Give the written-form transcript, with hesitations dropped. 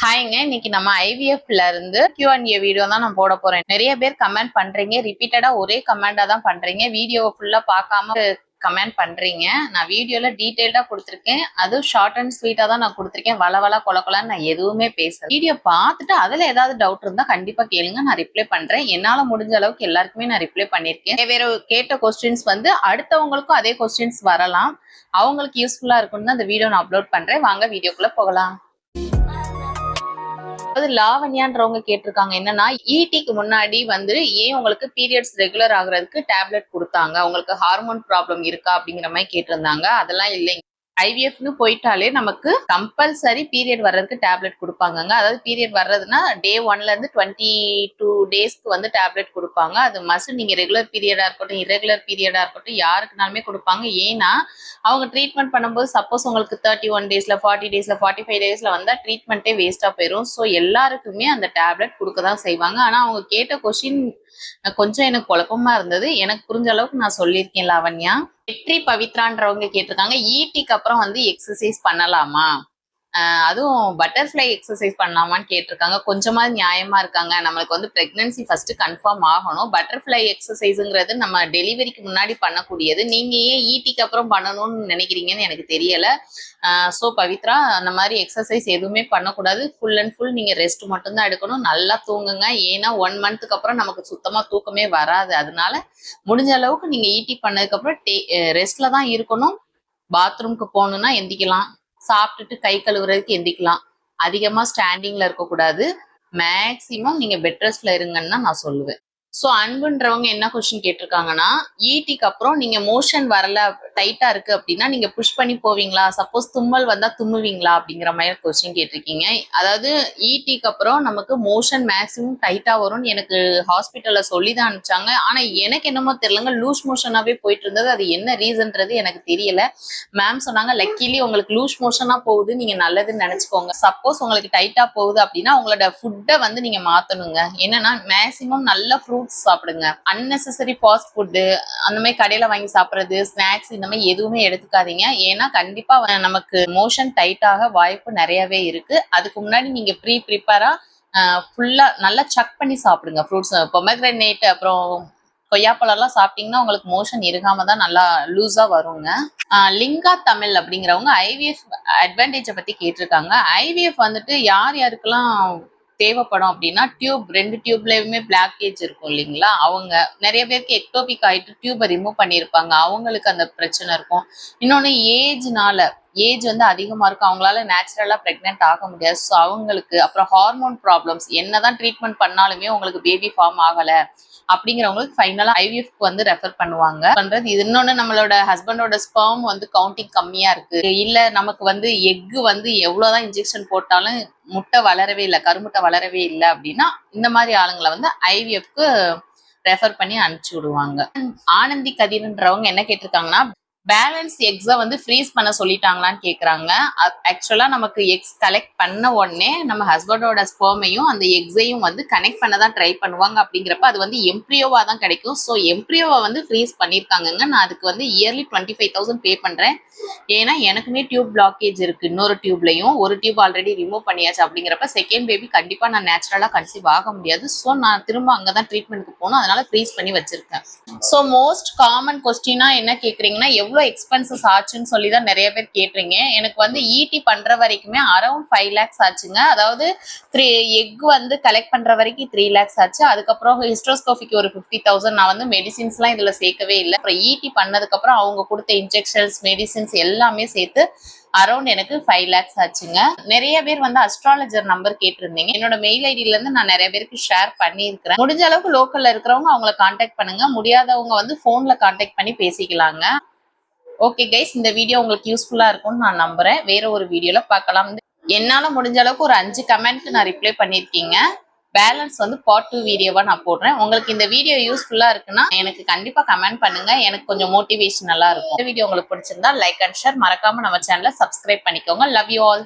ஹாய்ங்க, இன்னைக்கு நம்ம ஐவிஎஃப்ல இருந்து Q&A வீடியோ தான் நான் போட போறேன். நிறைய பேர் கமெண்ட் பண்றீங்க, ரிப்பீட்டடா ஒரே கமெண்டா தான் பண்றீங்க. வீடியோவை ஃபுல்லா பார்க்காம கமெண்ட் பண்றீங்க. நான் வீடியோல டீடைல்டா கொடுத்துருக்கேன், அதுவும் ஷார்ட் அண்ட் ஸ்வீட்டா தான் நான் கொடுத்துருக்கேன். வளவளா கொலன்னு நான் எதுவுமே பேசல. வீடியோ பார்த்துட்டு அதுல ஏதாவது டவுட் இருந்தா கண்டிப்பா கேளுங்க, நான் ரிப்ளை பண்றேன். என்னால முடிஞ்ச அளவுக்கு எல்லாருக்குமே நான் ரிப்ளை பண்ணிருக்கேன். வேற கேட்ட கொஸ்டின்ஸ் வந்து அடுத்தவங்களுக்கும் அதே கொஸ்டின்ஸ் வரலாம், அவங்களுக்கு யூஸ்ஃபுல்லா இருக்கும்னு அந்த வீடியோ நான் அப்லோட் பண்றேன். வாங்க வீடியோக்குள்ள போகலாம். லாவண்யான்றவங்க கேட்டிருக்காங்க என்னன்னா, ஈடிக்கு முன்னாடி வந்து ஏன் உங்களுக்கு பீரியட்ஸ் ரெகுலர் ஆகுறதுக்கு டேப்லெட் கொடுத்தாங்க, உங்களுக்கு ஹார்மோன் ப்ராப்ளம் இருக்கா அப்படிங்கிற மாதிரி கேட்டிருந்தாங்க. அதெல்லாம் இல்லைங்க. ஐவிஎஃப்னு போயிட்டாலே நமக்கு கம்பல்சரி பீரியட் வர்றதுக்கு டேப்லெட் கொடுப்பாங்கங்க. அதாவது பீரியட் வர்றதுன்னா டே 1ல இருந்து 22 டேஸ்க்கு வந்து டேப்லெட் கொடுப்பாங்க. அது மஸ்ட். நீங்க ரெகுலர் பீரியடா இருக்கட்டும், இரரெகுலர் பீரியடா இருக்கட்டும், யாருக்குனாலுமே கொடுப்பாங்க. ஏன்னா அவங்க ட்ரீட்மெண்ட் பண்ணும்போது சப்போஸ் உங்களுக்கு 31 டேஸ்ல 40 டேஸ்ல 45 டேஸ்ல வந்தா ட்ரீட்மெண்ட்டே வேஸ்டா போயிடும். ஸோ எல்லாருக்குமே அந்த டேப்லெட் கொடுக்க தான் செய்வாங்க. ஆனா அவங்க கேட்ட கொஸ்டின் கொஞ்சம் எனக்கு குழப்பமா இருந்தது. எனக்கு புரிஞ்ச அளவுக்கு நான் சொல்லியிருக்கேன் லாவண்யா. வெற்றி பவித்ரான்றவங்க கேட்டிருக்காங்க, ஈடிக்கு அப்புறம் வந்து எக்ஸசைஸ் பண்ணலாமா, அதுவும் பட்டர்ஃப்ளை எக்ஸசைஸ் பண்ணலாமான்னு கேட்டிருக்காங்க. கொஞ்சமா நியாயமா இருக்காங்க. நம்மளுக்கு வந்து பிரெக்னன்சி ஃபர்ஸ்ட் கன்ஃபார்ம் ஆகணும். பட்டர்ஃப்ளை எக்ஸசைஸுங்கிறது நம்ம டெலிவரிக்கு முன்னாடி பண்ணக்கூடியது. நீங்க ஏன் ஈடிக்கு அப்புறம் பண்ணணும்னு நினைக்கிறீங்கன்னு எனக்கு தெரியல. ஸோ பவித்ரா, அந்த மாதிரி எக்ஸசைஸ் எதுவுமே பண்ணக்கூடாது. ஃபுல் அண்ட் ஃபுல் நீங்க ரெஸ்ட் மட்டும்தான் எடுக்கணும். நல்லா தூங்குங்க. ஏன்னா 1 மந்த்துக்கு அப்புறம் நமக்கு சுத்தமா தூக்கமே வராது. அதனால முடிஞ்ச அளவுக்கு நீங்க ஈடி பண்ணதுக்கு அப்புறம் ரெஸ்ட்ல தான் இருக்கணும். பாத்ரூம்க்கு போகணும்னா எந்திக்கலாம், சாப்பிட்டுட்டு கை கழுவுறதுக்கு எந்திக்கலாம். அதிகமா ஸ்டாண்டிங்ல இருக்கக்கூடாது. மேக்சிமம் நீங்க பெட் ரெஸ்ட்ல இருங்கன்னு தான் நான் சொல்லுவேன். ஸோ அன்புன்றவங்க என்ன கொஸ்டின் கேட்டிருக்காங்கன்னா, ஈடிக்கு அப்புறம் நீங்க மோஷன் வரல, டைட்டா இருக்கு அப்படின்னா நீங்க புஷ் பண்ணி போவீங்களா, சப்போஸ் தும்மல் வந்தா தும்முவீங்களா அப்படிங்கிற மாதிரி கொஸ்டின் கேட்டிருக்கீங்க. அதாவது ஈடிக்கு அப்புறம் நமக்கு மோஷன் மேக்சிமம் டைட்டா வரும்னு எனக்கு ஹாஸ்பிட்டல்ல சொல்லி தான் அனுப்பிச்சாங்க. ஆனா எனக்கு என்னமோ தெரியலங்க, லூஸ் மோஷனாவே போயிட்டு இருந்தது. அது என்ன ரீசன்றது எனக்கு தெரியல. மேம் சொன்னாங்க, லக்கிலி உங்களுக்கு லூஸ் மோஷனா போகுது, நீங்க நல்லதுன்னு நினைச்சுக்கோங்க. சப்போஸ் உங்களுக்கு டைட்டா போகுது அப்படின்னா உங்களோட ஃபுட்டை வந்து நீங்க மாத்தணுங்க. என்னன்னா மேக்சிமம் நல்ல ஃப்ரூட்ஸ் சாப்பிடுங்க. அன்னெசரி ஃபாஸ்ட் ஃபுட்டு அந்த மாதிரி கடையில வாங்கி சாப்பிடுறது, ஸ்நாக்ஸ் இந்த மாதிரி எதுவுமே எடுத்துக்காதீங்க. ஏன்னா கண்டிப்பா நமக்கு மோஷன் டைட் ஆக வாய்ப்பு நிறையவே இருக்கு. அதுக்கு முன்னாடி நீங்க ப்ரிப்பேரா ஃபுல்லா நல்லா செக் பண்ணி சாப்பிடுங்க. ஃப்ரூட்ஸ், பொமக்ரனேட், அப்புறம் கொய்யாப்பழம் எல்லாம் சாப்பிட்டீங்கன்னா உங்களுக்கு மோஷன் இருக்காம தான் நல்லா லூஸா வருங்க. லிங்கா தமிழ் அப்படிங்கிறவங்க ஐவிஎஃப் அட்வான்டேஜை பத்தி கேட்டிருக்காங்க. ஐவிஎஃப் வந்துட்டு யார் யாருக்கெல்லாம் தேவைப்படும் அப்படின்னா, டியூப் 2 டியூப்லயுமே பிளாக்கேஜ் இருக்கும் இல்லைங்களா, அவங்க நிறைய பேருக்கு எக்டோபிக் ஆயிட்டு டியூபை ரிமூவ் பண்ணியிருப்பாங்க, அவங்களுக்கு அந்த பிரச்சனை இருக்கும். இன்னொன்று ஏஜ் வந்து அதிகமா இருக்கும், அவங்களால நேச்சுரலா பிரெக்னென்ட் ஆக முடியாது. ஸோ அவங்களுக்கு, அப்புறம் ஹார்மோன் ப்ராப்ளம்ஸ், என்னதான் ட்ரீட்மெண்ட் பண்ணாலுமே உங்களுக்கு பேபி ஃபார்ம் ஆகல அப்படிங்கிறவங்களுக்கு ஃபைனலா ஐவிஎஃப்க்கு வந்து ரெஃபர் பண்ணுவாங்க. இது இன்னொன்னு, நம்மளோட ஹஸ்பண்டோட ஸ்பெர்ம் வந்து கவுண்டிங் கம்மியா இருக்கு, இல்ல நமக்கு வந்து எக்கு வந்து எவ்வளவுதான் இன்ஜெக்ஷன் போட்டாலும் முட்டை வளரவே இல்லை, கருமுட்டை வளரவே இல்லை அப்படின்னா இந்த மாதிரி ஆளுங்களை வந்து ஐவிஎஃப்க்கு ரெஃபர் பண்ணி அனுப்பிச்சு விடுவாங்க. ஆனந்தி கதிர்ன்றவங்க என்ன கேட்டிருக்காங்கன்னா, பேலன்ஸ் எக்ஸை வந்து ஃப்ரீஸ் பண்ண சொல்லிட்டாங்களான்னு கேட்குறாங்க. ஆக்சுவலா நமக்கு எக்ஸ் கலெக்ட் பண்ண உடனே நம்ம ஹஸ்பண்டோட ஸ்பெர்மையும் அந்த எக்ஸையும் வந்து கனெக்ட் பண்ண தான் ட்ரை பண்ணுவாங்க. அப்படிங்கிறப்ப அது வந்து எம்ப்ரியோவா தான் கிடைக்கும். ஸோ எம்ப்ரியோவை வந்து ஃப்ரீஸ் பண்ணியிருக்காங்கங்க. நான் அதுக்கு வந்து இயர்லி 25,000 பே பண்றேன். ஏன்னா எனக்குமே டியூப் பிளாக்கேஜ் இருக்கு, இன்னொரு டியூப்லையும். ஒரு டியூப் ஆல்ரெடி ரிமூவ் பண்ணியாச்சு. அப்படிங்கிறப்ப செகண்ட் பேபி கண்டிப்பா நான் நேச்சுரலா கன்சீவ் ஆக முடியாது. ஸோ நான் திரும்ப அங்கதான் ட்ரீட்மெண்ட்க்கு போகணும். அதனால ஃப்ரீஸ் பண்ணி வச்சிருக்கேன். ஸோ மோஸ்ட் காமன் கொஸ்டினா என்ன கேட்குறீங்கன்னா, எவ்வளோ எக்ஸ்பென்சஸ் ஆச்சுன்னு சொல்லி தான் நிறைய பேர் கேட்டுறீங்க. எனக்கு வந்து ஈடி பண்ற வரைக்குமே அரௌண்ட் 5 lakhs ஆச்சுங்க. அதாவது 3 எக் வந்து கலெக்ட் பண்ற வரைக்கும் 3 lakhs ஆச்சு. அதுக்கப்புறம் ஹிஸ்ட்ரோஸ்கோபிக்கு ஒரு 50,000. நான் வந்து மெடிசின்ஸ்லாம் இதுல சேர்க்கவே இல்லை. அப்புறம் ஈடி பண்ணதுக்கு அப்புறம் அவங்க கொடுத்த இன்ஜெக்ஷன்ஸ், மெடிசின்ஸ் எல்லாமே சேர்த்து அரௌண்ட் எனக்கு 5 lakhs ஆச்சுங்க. நிறைய பேர் வந்து அஸ்ட்ராலஜர் நம்பர் கேட்டிருந்தீங்க. என்னோட மெயில் ஐடியில இருந்து நான் நிறைய பேருக்கு ஷேர் பண்ணியிருக்கிறேன். முடிஞ்ச அளவுக்கு லோக்கல்ல இருக்கிறவங்க அவங்கள கான்டாக்ட் பண்ணுங்க, முடியாதவங்க வந்து போன்ல கான்டாக்ட் பண்ணி பேசிக்கலாங்க. ஓகே கைஸ், இந்த வீடியோ உங்களுக்கு யூஸ்ஃபுல்லா இருக்கும்னு நான் நம்புறேன். வேற ஒரு வீடியோல பார்க்கலாம். என்னால முடிஞ்ச அளவுக்கு ஒரு 5 கமெண்ட்க்கு நான் ரிப்ளை பண்ணிருக்கீங்க. பேலன்ஸ் வந்து பார்ட் 2 வீடியோவா நான் போடுறேன். உங்களுக்கு இந்த வீடியோ யூஸ்ஃபுல்லா இருக்குன்னா எனக்கு கண்டிப்பா கமெண்ட் பண்ணுங்க, எனக்கு கொஞ்சம் மோட்டிவேஷனலா இருக்கும். இந்த வீடியோ உங்களுக்கு பிடிச்சிருந்தா லைக் அண்ட் ஷேர், மறக்காம நம்ம சேனலை சப்ஸ்கிரைப் பண்ணிக்கோங்க. Love you all.